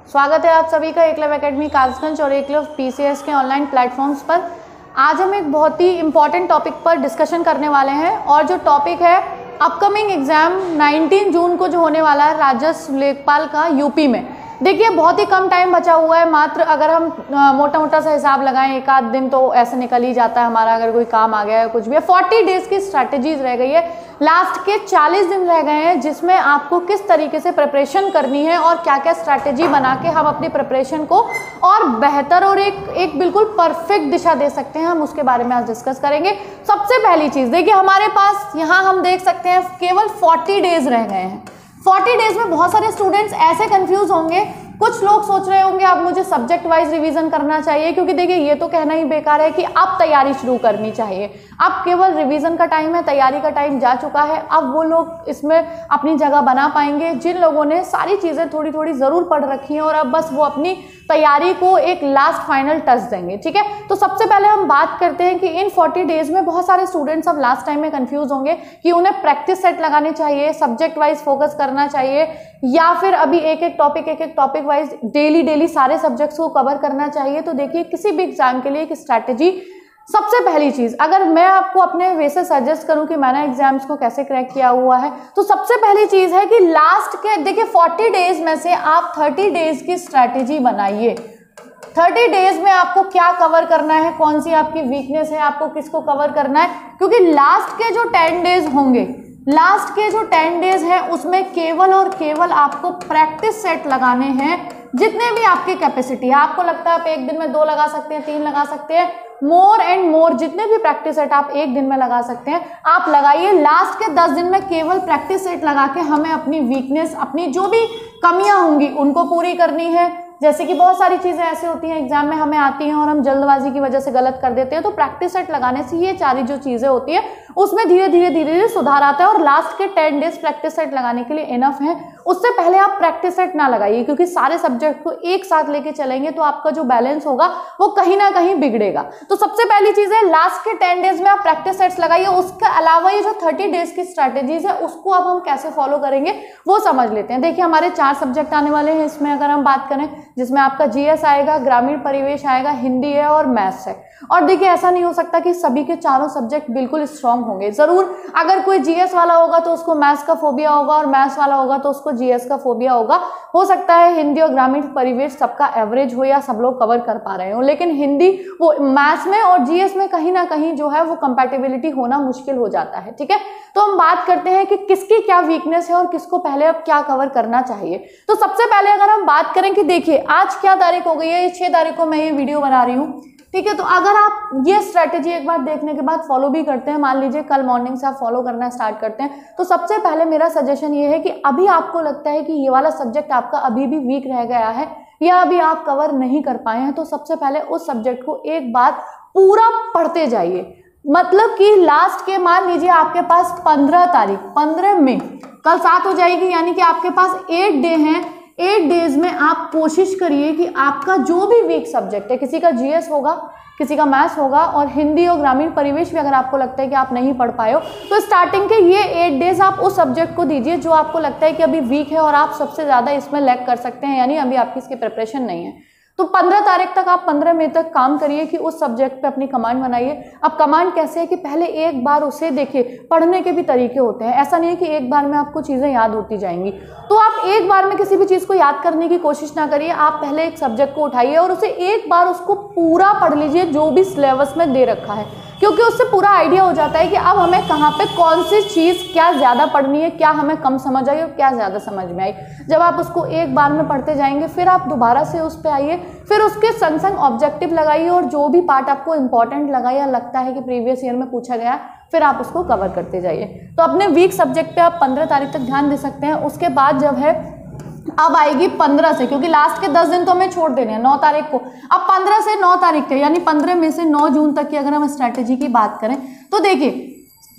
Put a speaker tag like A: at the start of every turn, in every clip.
A: स्वागत है आप सभी का एकलव्य एकेडमी कासगंज और एकलव्य पीसीएस के ऑनलाइन प्लेटफॉर्म्स पर। आज हम एक बहुत ही इम्पॉर्टेंट टॉपिक पर डिस्कशन करने वाले हैं और जो टॉपिक है अपकमिंग एग्जाम 19 जून को जो होने वाला है राजस्व लेखपाल का यूपी में। देखिए बहुत ही कम टाइम बचा हुआ है, मात्र अगर हम मोटा मोटा सा हिसाब लगाएं एक आध दिन तो ऐसे निकल ही जाता है हमारा, अगर कोई काम आ गया है कुछ भी है। 40 डेज की स्ट्रैटेजीज रह गई है, लास्ट के 40 दिन रह गए हैं जिसमें आपको किस तरीके से प्रिपरेशन करनी है और क्या क्या स्ट्रैटेजी बना के हम अपनी प्रिपरेशन को और बेहतर और एक बिल्कुल परफेक्ट दिशा दे सकते हैं, हम उसके बारे में आज डिस्कस करेंगे। सबसे पहली चीज देखिए, हमारे पास यहाँ हम देख सकते हैं केवल 40 डेज रह गए हैं। 40 डेज में बहुत सारे स्टूडेंट्स ऐसे कंफ्यूज होंगे, कुछ लोग सोच रहे होंगे अब मुझे सब्जेक्ट वाइज रिवीजन करना चाहिए, क्योंकि देखिए ये तो कहना ही बेकार है कि अब तैयारी शुरू करनी चाहिए। अब केवल रिवीजन का टाइम है, तैयारी का टाइम जा चुका है। अब वो लोग इसमें अपनी जगह बना पाएंगे जिन लोगों ने सारी चीज़ें थोड़ी थोड़ी ज़रूर पढ़ रखी हैं और अब बस वो अपनी तैयारी को एक लास्ट फाइनल टच देंगे। ठीक है, तो सबसे पहले हम बात करते हैं कि इन 40 डेज में बहुत सारे स्टूडेंट्स अब लास्ट टाइम में कंफ्यूज होंगे कि उन्हें प्रैक्टिस सेट लगाने चाहिए, सब्जेक्ट वाइज फोकस करना चाहिए, या फिर अभी एक एक टॉपिक वाइज डेली सारे सब्जेक्ट्स को कवर करना चाहिए। तो देखिए किसी भी एग्जाम के लिए एक स्ट्रैटेजी, सबसे पहली चीज अगर मैं आपको अपने वे से सजेस्ट करूं कि मैंने एग्जाम्स को कैसे क्रैक किया हुआ है, तो सबसे पहली चीज है कि लास्ट के देखिए 40 डेज में से आप 30 डेज की स्ट्रैटेजी बनाइए। 30 डेज में आपको क्या कवर करना है, कौन सी आपकी वीकनेस है, आपको किसको कवर करना है, क्योंकि लास्ट के जो 10 डेज होंगे, लास्ट के जो 10 डेज हैं उसमें केवल और केवल आपको प्रैक्टिस सेट लगाने हैं। जितने भी आपकी कैपेसिटी है, आपको लगता है आप एक दिन में 2 लगा सकते हैं, 3 लगा सकते हैं, मोर एंड मोर जितने भी प्रैक्टिस सेट आप एक दिन में लगा सकते हैं आप लगाइए। लास्ट के 10 दिन में केवल प्रैक्टिस सेट लगा के हमें अपनी वीकनेस, अपनी जो भी कमियां होंगी उनको पूरी करनी है। जैसे कि बहुत सारी चीज़ें ऐसे होती हैं एग्जाम में हमें आती हैं और हम जल्दबाजी की वजह से गलत कर देते हैं, तो प्रैक्टिस सेट लगाने से ये सारी जो चीज़ें होती है उसमें धीरे धीरे सुधार आता है और लास्ट के 10 डेज प्रैक्टिस सेट लगाने के लिए इनफ है। उससे पहले आप प्रैक्टिस सेट ना लगाइए, क्योंकि सारे सब्जेक्ट को एक साथ लेके चलेंगे तो आपका जो बैलेंस होगा वो कहीं ना कहीं बिगड़ेगा। तो सबसे पहली चीज़ है लास्ट के 10 डेज में आप प्रैक्टिस सेट्स लगाइए। उसके अलावा ये जो 30 डेज की स्ट्रैटेजीज है उसको अब हम कैसे फॉलो करेंगे वो समझ लेते हैं। देखिए हमारे 4 सब्जेक्ट आने वाले हैं इसमें, अगर हम बात करें जिसमें आपका जीएस आएगा, ग्रामीण परिवेश आएगा, हिंदी है और मैथ्स है। और देखिए ऐसा नहीं हो सकता कि सभी के चारों सब्जेक्ट बिल्कुल स्ट्रांग होंगे। जरूर अगर कोई जीएस वाला होगा तो उसको मैथ्स का फोबिया होगा और मैथ्स वाला होगा तो उसको जीएस का फोबिया होगा। हो सकता है हिंदी और ग्रामीण परिवेश सबका एवरेज हो या सब लोग कवर कर पा रहे हो, लेकिन हिंदी वो मैथ्स में और जीएस में कहीं ना कहीं जो है वो कंपैटिबिलिटी होना मुश्किल हो जाता है। ठीक है, तो हम बात करते हैं कि किसकी क्या वीकनेस है और किसको पहले अब क्या कवर करना चाहिए। तो सबसे पहले अगर हम बात करें कि देखिए आज क्या तारीख हो गई है, ये 6 तारीख को मैं ये वीडियो बना रही हूँ। ठीक है, तो अगर आप ये स्ट्रैटेजी एक बार देखने के बाद फॉलो भी करते हैं, मान लीजिए कल मॉर्निंग से आप फॉलो करना स्टार्ट करते हैं, तो सबसे पहले मेरा सजेशन ये है कि अभी आपको लगता है कि ये वाला सब्जेक्ट आपका अभी भी वीक रह गया है या अभी आप कवर नहीं कर पाए हैं, तो सबसे पहले उस सब्जेक्ट को एक बार पूरा पढ़ते जाइए। मतलब कि लास्ट के मान लीजिए आपके पास 15 तारीख 15 मई कल 7 हो जाएगी, यानी कि आपके पास 8 डे हैं। 8 डेज में आप कोशिश करिए कि आपका जो भी वीक सब्जेक्ट है, किसी का जीएस होगा, किसी का मैथ्स होगा और हिंदी और ग्रामीण परिवेश भी अगर आपको लगता है कि आप नहीं पढ़ पाए हो, तो स्टार्टिंग के ये 8 डेज आप उस सब्जेक्ट को दीजिए जो आपको लगता है कि अभी वीक है और आप सबसे ज़्यादा इसमें लैग कर सकते हैं, यानी अभी आपकी इसकी प्रिपरेशन नहीं है। तो 15 तारीख तक आप 15 मई तक काम करिए कि उस सब्जेक्ट पे अपनी कमांड बनाइए। अब कमांड कैसे है कि पहले एक बार उसे देखिए, पढ़ने के भी तरीके होते हैं, ऐसा नहीं है कि एक बार में आपको चीज़ें याद होती जाएंगी। तो आप एक बार में किसी भी चीज़ को याद करने की कोशिश ना करिए, आप पहले एक सब्जेक्ट को उठाइए और उसे एक बार उसको पूरा पढ़ लीजिए जो भी सिलेबस में दे रखा है, क्योंकि उससे पूरा आइडिया हो जाता है कि अब हमें कहाँ पे कौन सी चीज़ क्या ज़्यादा पढ़नी है, क्या हमें कम समझ आई और क्या ज़्यादा समझ में आई। जब आप उसको एक बार में पढ़ते जाएंगे फिर आप दोबारा से उस पर आइए, फिर उसके संग संग ऑब्जेक्टिव लगाइए और जो भी पार्ट आपको इंपॉर्टेंट लगा या लगता है कि प्रीवियस ईयर में पूछा गया फिर आप उसको कवर करते जाइए। तो अपने वीक सब्जेक्ट पे आप 15 तारीख तक ध्यान दे सकते हैं। उसके बाद जब है अब आएगी 15 से, क्योंकि लास्ट के 10 दिन तो हमें छोड़ देने हैं 9 तारीख को। अब 15 से 9 तारीख तक यानी 15 में से 9 जून तक की अगर हम स्ट्रैटेजी की बात करें तो देखिए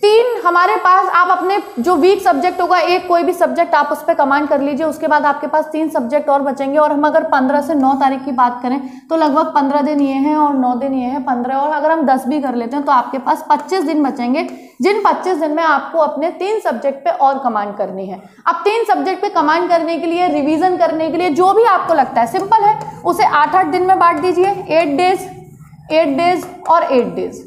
A: 3 हमारे पास, आप अपने जो वीक सब्जेक्ट होगा, एक कोई भी सब्जेक्ट आप उस पर कमांड कर लीजिए, उसके बाद आपके पास 3 सब्जेक्ट और बचेंगे। और हम अगर 15 से 9 तारीख की बात करें तो लगभग 15 दिन ये हैं और 9 दिन ये हैं, 15, और अगर हम 10 भी कर लेते हैं तो आपके पास 25 दिन बचेंगे, जिन 25 दिन में आपको अपने 3 सब्जेक्ट पे और कमांड करनी है। अब 3 सब्जेक्ट पे कमांड करने के लिए, रिवीजन करने के लिए जो भी आपको लगता है सिंपल है, उसे 8-8 दिन में बांट दीजिए, 8 डेज और 8 डेज,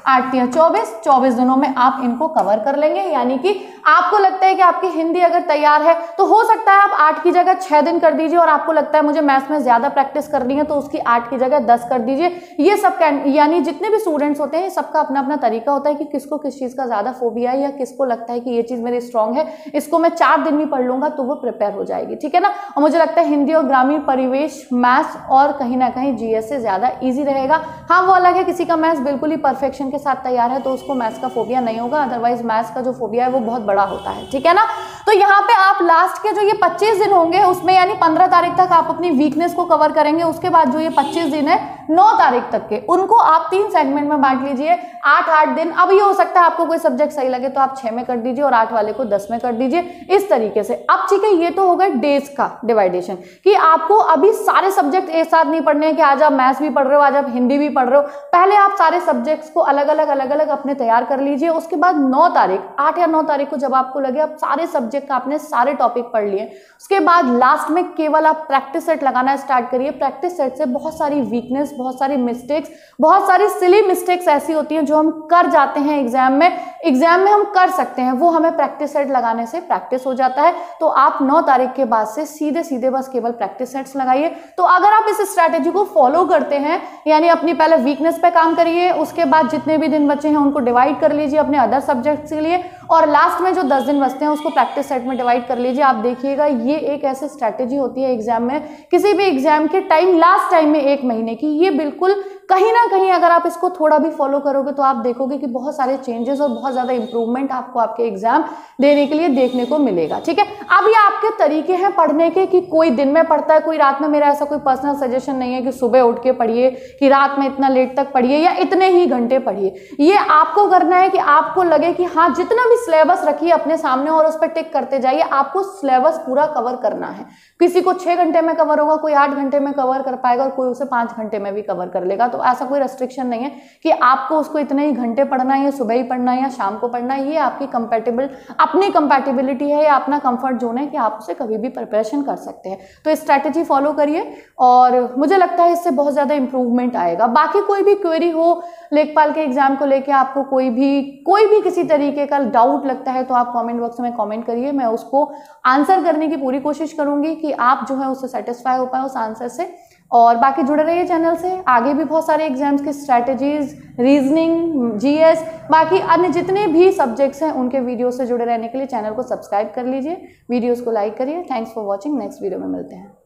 A: 8 या 24 दिनों में आप इनको कवर कर लेंगे। यानी कि आपको लगता है कि आपकी हिंदी अगर तैयार है तो हो सकता है आप 8 की जगह 6 दिन कर दीजिए, और आपको लगता है मुझे मैथ्स में ज्यादा प्रैक्टिस करनी है तो उसकी 8 की जगह 10 कर दीजिए। ये सब यानी जितने भी स्टूडेंट्स होते हैं सबका अपना अपना तरीका होता है कि किसको किस चीज का ज्यादा फोबिया है, या किसको लगता है कि ये चीज मेरी स्ट्रांग है, इसको मैं 4 दिन भी पढ़ लूंगा तो वो प्रिपेयर हो जाएगी, ठीक है ना। और मुझे लगता है हिंदी और ग्रामीण परिवेश, मैथ्स और कहीं ना कहीं जीएस से ज्यादा ईजी रहेगा। हाँ, वो अलग है किसी का मैथ्स बिल्कुल ही परफेक्शन के साथ तैयार है तो उसको मैथ्स का फोबिया नहीं होगा, अदरवाइज मैथ्स का जो फोबिया है वो बहुत बड़ा होता है, ठीक है ना। तो यहाँ पे आप लास्ट के जो ये 25 दिन होंगे उसमें, यानी 15 तारीख तक आप अपनी वीकनेस को कवर करेंगे, उसके बाद जो ये 25 दिन है 9 तारीख तक के, उनको आप 3 सेगमेंट में बांट लीजिए, 8-8 दिन। अब ये हो सकता है आपको कोई सब्जेक्ट सही लगे तो आप 6 में कर दीजिए और 8 वाले को 10 में कर दीजिए, इस तरीके से। अब ठीक है, ये तो हो गया डेज का डिवाइडेशन, कि आपको अभी सारे सब्जेक्ट एक साथ नहीं पढ़ने हैं कि आज आप मैथ्स भी पढ़ रहे हो, आज आप हिंदी भी पढ़ रहे हो। पहले आप सारे सब्जेक्ट्स को अलग अलग अपने तैयार कर लीजिए। उसके बाद 9 तारीख, 8 या 9 तारीख को जब आपको लगे आप सारे सब्जेक्ट का आपने सारे टॉपिक पढ़ लिए, उसके बाद लास्ट में केवल आप प्रैक्टिस सेट लगाना स्टार्ट करिए। प्रैक्टिस सेट से बहुत सारी वीकनेस, बहुत सारी मिस्टेक्स, बहुत सारी सिली मिस्टेक्स ऐसी होती हैं जो हम कर जाते हैं एग्जाम में हम कर सकते हैं, वो हमें प्रैक्टिस सेट लगाने से प्रैक्टिस हो जाता है। तो आप 9 तारीख के बाद से सीधे बस केवल प्रैक्टिस सेट्स लगाइए। तो अगर आप इस स्ट्रैटेजी को फॉलो करते हैं, यानी अपनी पहले वीकनेस पे काम करिए, उसके बाद जितने भी दिन बचे हैं उनको डिवाइड कर लीजिए अपने अदर सब्जेक्ट्स के लिए, और लास्ट में जो 10 दिन बचते हैं उसको प्रैक्टिस सेट में डिवाइड कर लीजिए। आप देखिएगा ये एक ऐसी स्ट्रैटेजी होती है एग्जाम में, किसी भी एग्जाम के टाइम, लास्ट टाइम में 1 महीने की, ये बिल्कुल कहीं ना कहीं अगर आप इसको थोड़ा भी फॉलो करोगे तो आप देखोगे कि बहुत सारे चेंजेस और बहुत ज्यादा इंप्रूवमेंट आपको आपके एग्जाम देने के लिए देखने को मिलेगा, ठीक है। अब ये आपके तरीके हैं पढ़ने के, कि कोई दिन में पढ़ता है, कोई रात में। मेरा ऐसा कोई पर्सनल सजेशन नहीं है कि सुबह उठ के पढ़िए, कि रात में इतना लेट तक पढ़िए या इतने ही घंटे पढ़िए। ये आपको करना है कि आपको लगे कि हाँ, जितना भी सिलेबस रखिए अपने सामने और उस पर टिक करते जाइए। आपको सिलेबस पूरा कवर करना है। किसी को 6 घंटे में कवर होगा, कोई 8 घंटे में कवर कर पाएगा और कोई उसे 5 घंटे में भी कवर कर लेगा। तो ऐसा कोई रेस्ट्रिक्शन नहीं है कि आपको उसको इतने ही घंटे पढ़ना है, या सुबह ही पढ़ना है या शाम को पढ़ना है। ये आपकी अपनी कंपैटिबिलिटी है या अपना कंफर्ट जोन है कि आप उसे कभी भी प्रिपरेशन कर सकते हैं। तो स्ट्रैटेजी फॉलो करिए और मुझे लगता है इससे बहुत ज्यादा इंप्रूवमेंट आएगा। बाकी कोई भी क्वेरी हो लेखपाल के एग्जाम को लेके, आपको कोई भी किसी तरीके का डाउट लगता है तो आप कमेंट बॉक्स में कमेंट करिए, मैं उसको आंसर करने की पूरी कोशिश करूंगी कि आप जो है उससे सेटिस्फाई हो पाए उस आंसर से। और बाकी जुड़े रहिए चैनल से, आगे भी बहुत सारे एग्जाम्स की स्ट्रैटेजीज, रीजनिंग, जीएस, बाकी अन्य जितने भी सब्जेक्ट्स हैं उनके वीडियो से जुड़े रहने के लिए चैनल को सब्सक्राइब कर लीजिए, वीडियोस को लाइक करिए। Thanks for watching, next video में मिलते हैं।